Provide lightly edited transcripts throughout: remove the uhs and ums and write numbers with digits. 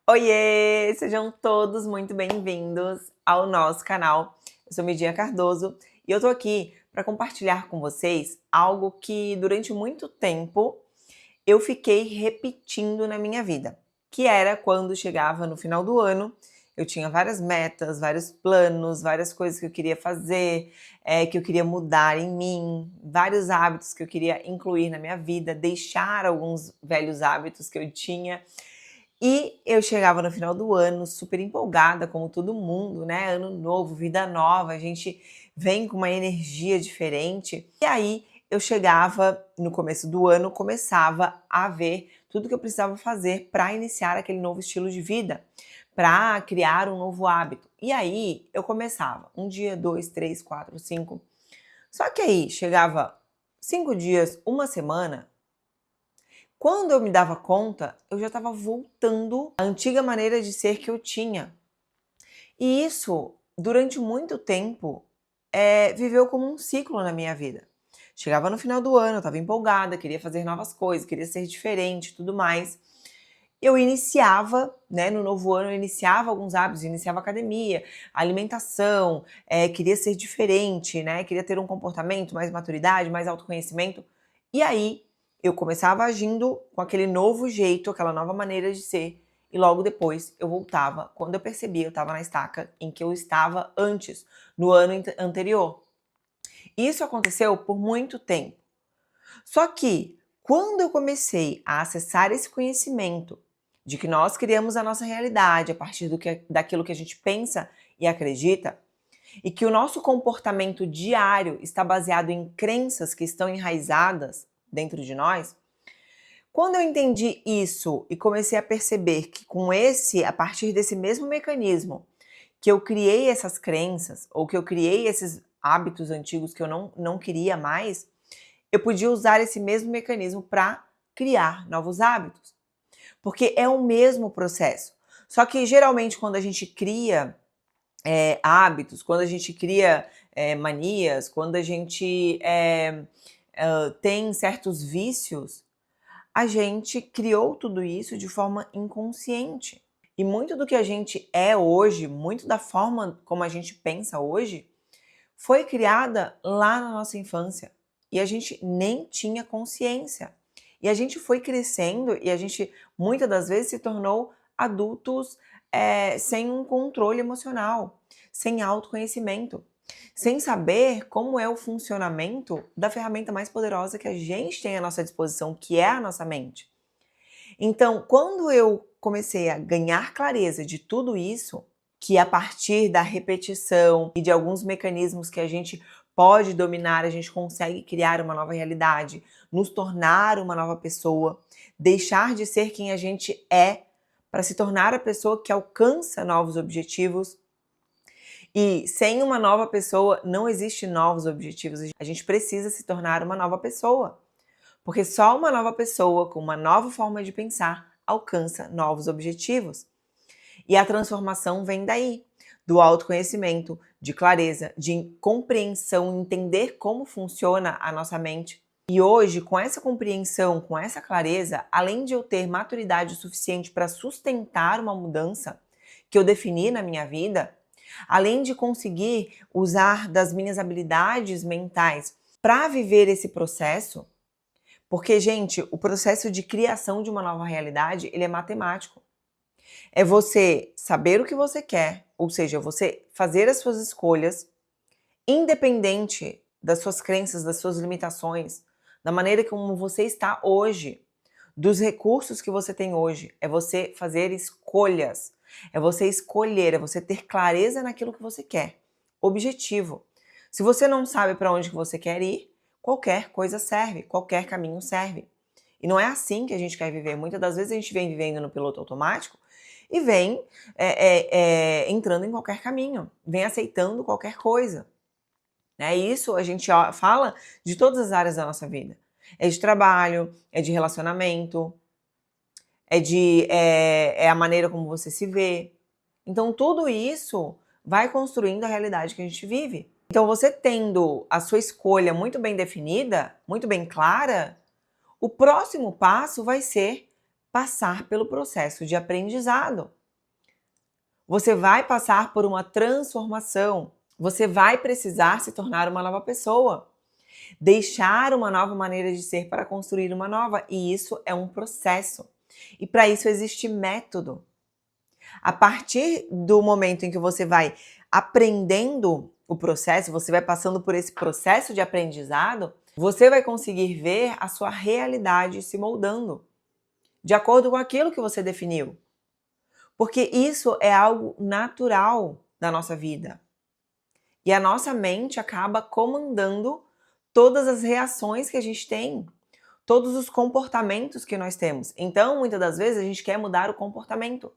Oiê! Sejam todos muito bem-vindos ao nosso canal. Eu sou Midinha Cardoso e eu tô aqui para compartilhar com vocês algo que durante muito tempo eu fiquei repetindo na minha vida, que era quando chegava no final do ano, eu tinha várias metas, vários planos, várias coisas que eu queria fazer, que eu queria mudar em mim, vários hábitos que eu queria incluir na minha vida, deixar alguns velhos hábitos que eu tinha. E eu chegava no final do ano super empolgada, como todo mundo, né? Ano novo, vida nova, a gente vem com uma energia diferente. E aí eu chegava no começo do ano, começava a ver tudo que eu precisava fazer para iniciar aquele novo estilo de vida, para criar um novo hábito. E aí eu começava um dia, dois, três, quatro, cinco. Só que aí chegava 5 dias, uma semana. Quando eu me dava conta, eu já estava voltando à antiga maneira de ser que eu tinha. E isso, durante muito tempo, viveu como um ciclo na minha vida. Chegava no final do ano, eu estava empolgada, queria fazer novas coisas, queria ser diferente e tudo mais. Eu iniciava, né, no novo ano, eu iniciava alguns hábitos, iniciava academia, alimentação, queria ser diferente, né, queria ter um comportamento, mais maturidade, mais autoconhecimento. E aí, eu começava agindo com aquele novo jeito, aquela nova maneira de ser, e logo depois eu voltava. Quando eu percebia, eu estava na estaca em que eu estava antes, no ano anterior. Isso aconteceu por muito tempo. Só que, quando eu comecei a acessar esse conhecimento de que nós criamos a nossa realidade a partir daquilo que a gente pensa e acredita, e que o nosso comportamento diário está baseado em crenças que estão enraizadas dentro de nós, quando eu entendi isso e comecei a perceber que a partir desse mesmo mecanismo, que eu criei essas crenças, ou que eu criei esses hábitos antigos que eu não queria mais, eu podia usar esse mesmo mecanismo para criar novos hábitos. Porque é o mesmo processo. Só que geralmente quando a gente cria hábitos, quando a gente cria manias, quando a gente tem certos vícios, a gente criou tudo isso de forma inconsciente. E muito do que a gente é hoje, muito da forma como a gente pensa hoje, foi criada lá na nossa infância. E a gente nem tinha consciência. E a gente foi crescendo e a gente, muitas das vezes, se tornou adultos sem um controle emocional, sem autoconhecimento, sem saber como é o funcionamento da ferramenta mais poderosa que a gente tem à nossa disposição, que é a nossa mente. Então, quando eu comecei a ganhar clareza de tudo isso, que a partir da repetição e de alguns mecanismos que a gente pode dominar, a gente consegue criar uma nova realidade, nos tornar uma nova pessoa, deixar de ser quem a gente é para se tornar a pessoa que alcança novos objetivos. E sem uma nova pessoa não existe novos objetivos. A gente precisa se tornar uma nova pessoa. Porque só uma nova pessoa com uma nova forma de pensar alcança novos objetivos. E a transformação vem daí, do autoconhecimento, de clareza, de compreensão, entender como funciona a nossa mente. E hoje, com essa compreensão, com essa clareza, além de eu ter maturidade suficiente para sustentar uma mudança que eu defini na minha vida, além de conseguir usar das minhas habilidades mentais para viver esse processo, porque, gente, o processo de criação de uma nova realidade, ele é matemático. É você saber o que você quer, ou seja, você fazer as suas escolhas, independente das suas crenças, das suas limitações, da maneira como você está hoje, dos recursos que você tem hoje. É você fazer escolhas, é você escolher, é você ter clareza naquilo que você quer. Objetivo. Se você não sabe para onde que você quer ir, qualquer coisa serve, qualquer caminho serve. E não é assim que a gente quer viver. Muitas das vezes a gente vem vivendo no piloto automático e vem entrando em qualquer caminho, vem aceitando qualquer coisa. Isso a gente fala de todas as áreas da nossa vida. É de trabalho, é de relacionamento, é a maneira como você se vê. Então tudo isso vai construindo a realidade que a gente vive. Então você tendo a sua escolha muito bem definida, muito bem clara, o próximo passo vai ser passar pelo processo de aprendizado. Você vai passar por uma transformação. Você vai precisar se tornar uma nova pessoa. Deixar uma nova maneira de ser para construir uma nova. E isso é um processo. E para isso existe método. A partir do momento em que você vai aprendendo o processo, você vai passando por esse processo de aprendizado, você vai conseguir ver a sua realidade se moldando de acordo com aquilo que você definiu. Porque isso é algo natural da nossa vida. E a nossa mente acaba comandando todas as reações que a gente tem, todos os comportamentos que nós temos. Então, muitas das vezes, a gente quer mudar o comportamento.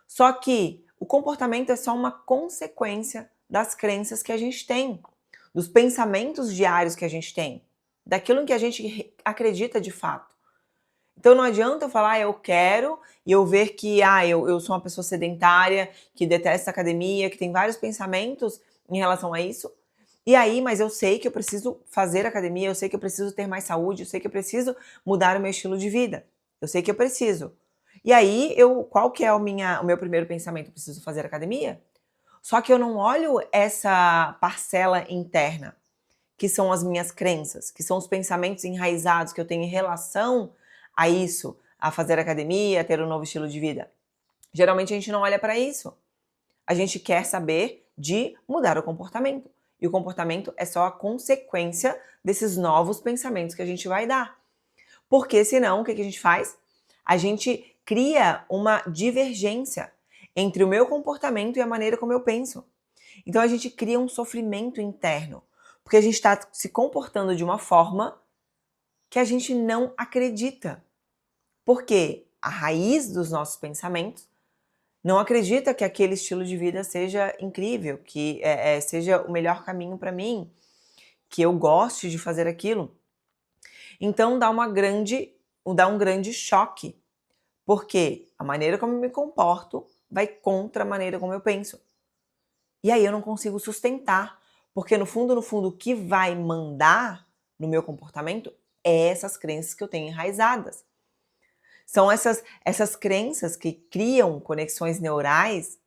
Só que o comportamento é só uma consequência das crenças que a gente tem, dos pensamentos diários que a gente tem, daquilo em que a gente acredita de fato. Então não adianta eu falar, eu quero, e eu ver que eu sou uma pessoa sedentária, que detesta academia, que tem vários pensamentos em relação a isso. E aí, mas eu sei que eu preciso fazer academia, eu sei que eu preciso ter mais saúde, eu sei que eu preciso mudar o meu estilo de vida. Eu sei que eu preciso. E aí, qual que é o meu primeiro pensamento? Eu preciso fazer academia? Só que eu não olho essa parcela interna, que são as minhas crenças, que são os pensamentos enraizados que eu tenho em relação a isso, a fazer academia, a ter um novo estilo de vida. Geralmente a gente não olha para isso. A gente quer saber de mudar o comportamento. E o comportamento é só a consequência desses novos pensamentos que a gente vai dar. Porque senão, o que a gente faz? A gente cria uma divergência entre o meu comportamento e a maneira como eu penso. Então a gente cria um sofrimento interno. Porque a gente está se comportando de uma forma que a gente não acredita. Porque a raiz dos nossos pensamentos não acredita que aquele estilo de vida seja incrível, que seja o melhor caminho para mim, que eu goste de fazer aquilo. Então dá um grande choque, porque a maneira como eu me comporto vai contra a maneira como eu penso. E aí eu não consigo sustentar, porque no fundo, o que vai mandar no meu comportamento é essas crenças que eu tenho enraizadas. São essas crenças que criam conexões neurais,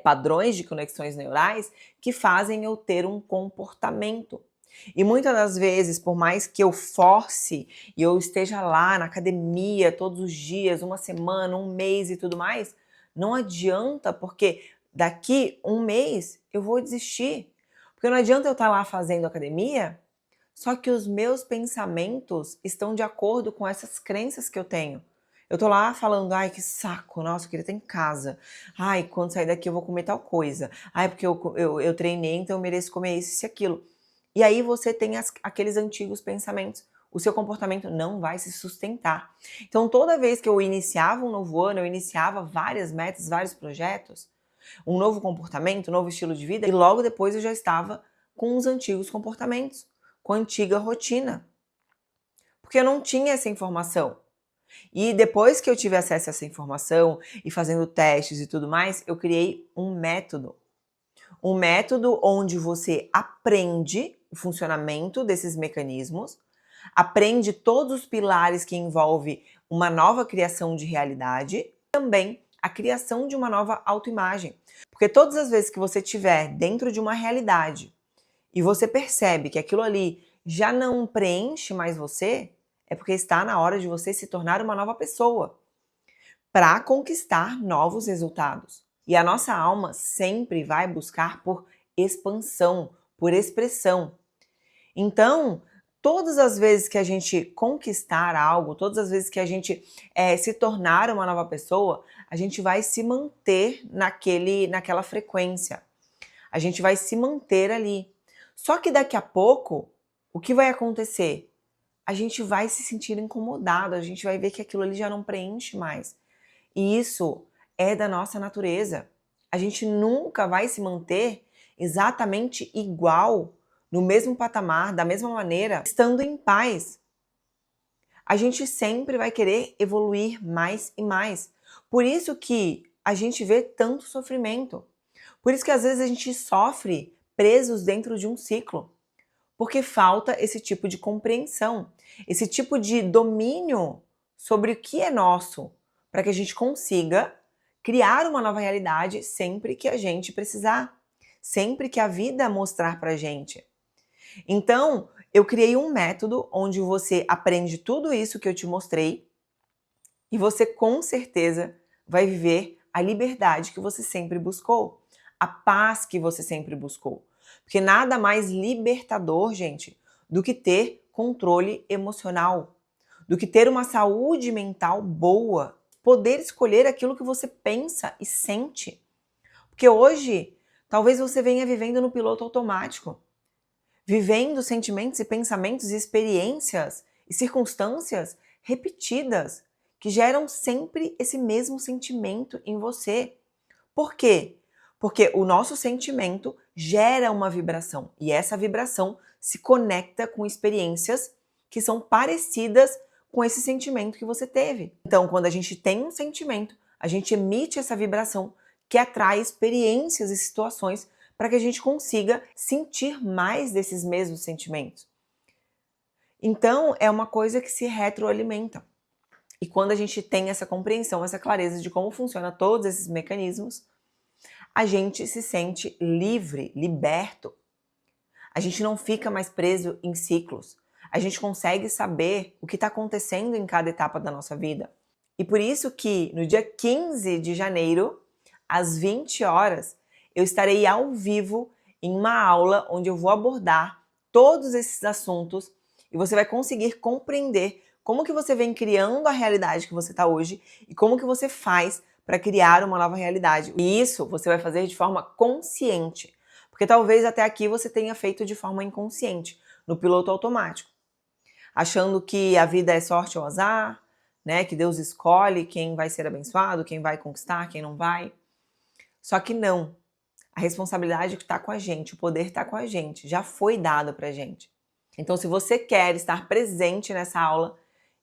padrões de conexões neurais, que fazem eu ter um comportamento. E muitas das vezes, por mais que eu force e eu esteja lá na academia todos os dias, uma semana, um mês e tudo mais, não adianta, porque daqui um mês eu vou desistir. Porque não adianta eu estar lá fazendo academia, só que os meus pensamentos estão de acordo com essas crenças que eu tenho. Eu tô lá falando, ai, que saco, nossa, eu queria estar em casa. Ai, quando sair daqui eu vou comer tal coisa. Ai, porque eu treinei, então eu mereço comer isso e aquilo. E aí você tem aqueles antigos pensamentos. O seu comportamento não vai se sustentar. Então, toda vez que eu iniciava um novo ano, eu iniciava várias metas, vários projetos, um novo comportamento, um novo estilo de vida, e logo depois eu já estava com os antigos comportamentos, com a antiga rotina. Porque eu não tinha essa informação. E depois que eu tive acesso a essa informação e fazendo testes e tudo mais, eu criei um método. Um método onde você aprende o funcionamento desses mecanismos, aprende todos os pilares que envolvem uma nova criação de realidade, e também a criação de uma nova autoimagem. Porque todas as vezes que você estiver dentro de uma realidade e você percebe que aquilo ali já não preenche mais você, é porque está na hora de você se tornar uma nova pessoa para conquistar novos resultados. E a nossa alma sempre vai buscar por expansão, por expressão. Então, todas as vezes que a gente conquistar algo, todas as vezes que a gente se tornar uma nova pessoa, a gente vai se manter naquela frequência. A gente vai se manter ali. Só que daqui a pouco, o que vai acontecer? A gente vai se sentir incomodado, a gente vai ver que aquilo ali já não preenche mais. E isso é da nossa natureza. A gente nunca vai se manter exatamente igual, no mesmo patamar, da mesma maneira, estando em paz. A gente sempre vai querer evoluir mais e mais. Por isso que a gente vê tanto sofrimento. Por isso que às vezes a gente sofre presos dentro de um ciclo. Porque falta esse tipo de compreensão, esse tipo de domínio sobre o que é nosso, para que a gente consiga criar uma nova realidade sempre que a gente precisar, sempre que a vida mostrar pra gente. Então, eu criei um método onde você aprende tudo isso que eu te mostrei e você com certeza vai viver a liberdade que você sempre buscou, a paz que você sempre buscou. Porque nada mais libertador, gente, do que ter controle emocional, do que ter uma saúde mental boa, poder escolher aquilo que você pensa e sente. Porque hoje, talvez você venha vivendo no piloto automático, vivendo sentimentos e pensamentos e experiências e circunstâncias repetidas que geram sempre esse mesmo sentimento em você. Por quê? Porque o nosso sentimento gera uma vibração e essa vibração se conecta com experiências que são parecidas com esse sentimento que você teve. Então, quando a gente tem um sentimento, a gente emite essa vibração que atrai experiências e situações para que a gente consiga sentir mais desses mesmos sentimentos. Então, é uma coisa que se retroalimenta. E quando a gente tem essa compreensão, essa clareza de como funciona todos esses mecanismos, a gente se sente livre, liberto. A gente não fica mais preso em ciclos. A gente consegue saber o que está acontecendo em cada etapa da nossa vida. E por isso que no dia 15 de janeiro, às 20 horas, eu estarei ao vivo em uma aula onde eu vou abordar todos esses assuntos e você vai conseguir compreender como que você vem criando a realidade que você está hoje e como que você faz para criar uma nova realidade. E isso você vai fazer de forma consciente, porque talvez até aqui você tenha feito de forma inconsciente, no piloto automático, achando que a vida é sorte ou azar, né? Que Deus escolhe quem vai ser abençoado, quem vai conquistar, quem não vai. Só que não. A responsabilidade está com a gente, o poder está com a gente, já foi dado pra gente. Então, se você quer estar presente nessa aula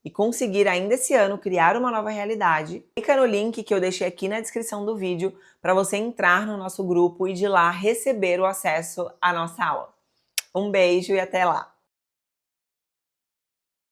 e conseguir ainda esse ano criar uma nova realidade, clica no link que eu deixei aqui na descrição do vídeo para você entrar no nosso grupo e de lá receber o acesso à nossa aula. Um beijo e até lá!